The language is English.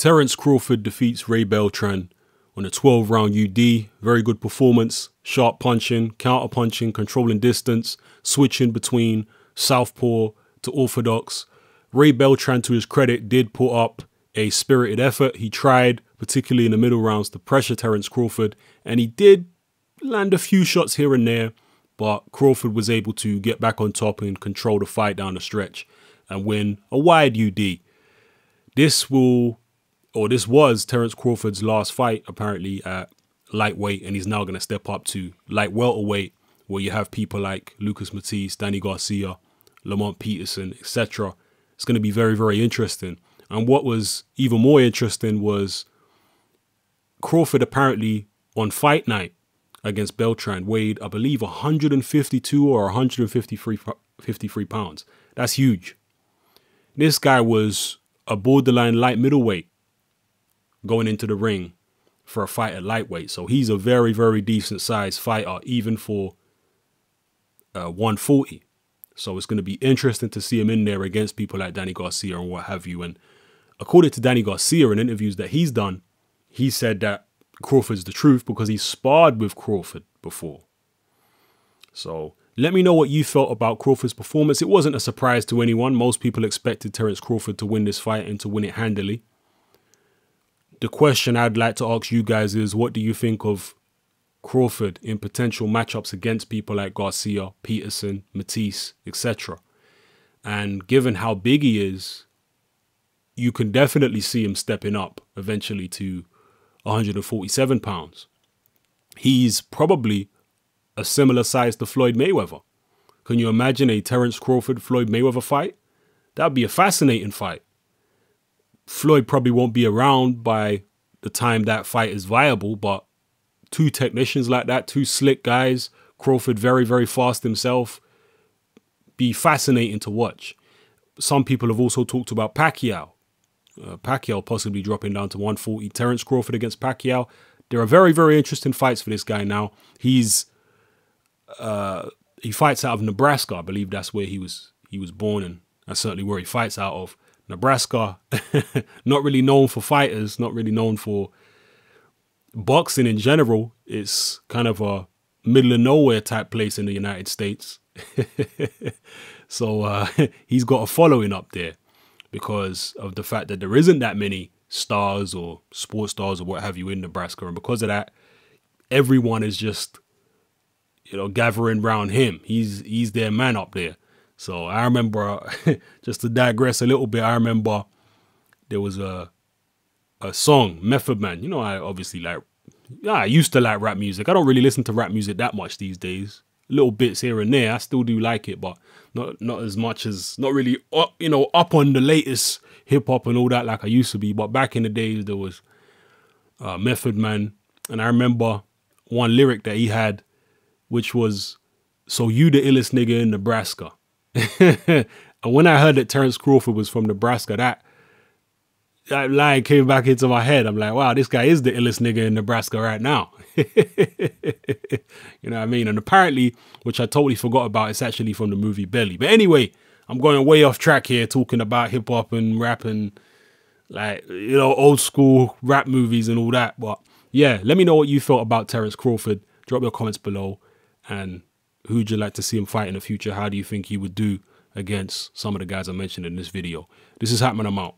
Terence Crawford defeats Ray Beltran on a 12-round UD. Very good performance. Sharp punching, counter punching, controlling distance, switching between southpaw to orthodox. Ray Beltran, to his credit, did put up a spirited effort. He tried, particularly in the middle rounds, to pressure Terence Crawford, and he did land a few shots here and there, but Crawford was able to get back on top and control the fight down the stretch and win a wide UD. This was Terence Crawford's last fight, apparently, at lightweight, and he's now going to step up to light welterweight, where you have people like Matthysse, Danny Garcia, Peterson, etc. It's going to be very, very interesting. And what was even more interesting was Crawford apparently on fight night against Beltran weighed, I believe, 152 or 153 pounds. That's huge. This guy was a borderline light middleweight going into the ring for a fight at lightweight. So he's a very, very decent sized fighter, even for 140. So it's going to be interesting to see him in there against people like Danny Garcia and what have you. And according to Danny Garcia in interviews that he's done, he said that Crawford's the truth because he sparred with Crawford before. So let me know what you felt about Crawford's performance. It wasn't a surprise to anyone. Most people expected Terence Crawford to win this fight and to win it handily. The question I'd like to ask you guys is, what do you think of Crawford in potential matchups against people like Garcia, Peterson, Matthysse, etc.? And given how big he is, you can definitely see him stepping up eventually to 147 pounds. He's probably a similar size to Floyd Mayweather. Can you imagine a Terence Crawford-Floyd Mayweather fight? That'd be a fascinating fight. Floyd probably won't be around by the time that fight is viable, but two technicians like that, two slick guys, Crawford very, very fast himself, be fascinating to watch. Some people have also talked about PACQUIAO. PACQUIAO possibly dropping down to 140. Terence Crawford against PACQUIAO. There are very, very interesting fights for this guy now. He fights out of Nebraska. I believe that's where he was born, and that's certainly where he fights out of. Nebraska, not really known for fighters, not really known for boxing in general. It's kind of a middle of nowhere type place in the United States. So he's got a following up there because of the fact that there isn't that many stars or sports stars or what have you in Nebraska. And because of that, everyone is just, gathering around him. He's their man up there. So I remember, just to digress a little bit, I remember there was a song, Method Man. I used to like rap music. I don't really listen to rap music that much these days. Little bits here and there. I still do like it, but not as much as, not really, up on the latest hip hop and all that like I used to be. But back in the days, there was Method Man. And I remember one lyric that he had, which was, "So you the illest nigga in Nebraska." And when I heard that Terence Crawford was from Nebraska, that line came back into my head. I'm like, wow, this guy is the illest nigga in Nebraska right now. You know what I mean? And apparently, which I totally forgot about, it's actually from the movie Belly. But anyway, I'm going way off track here talking about hip hop and rap and old school rap movies and all that. But yeah, let me know what you felt about Terence Crawford. Drop your comments below. And who'd you like to see him fight in the future? How do you think he would do against some of the guys I mentioned in this video? This is Hatman. I'm out.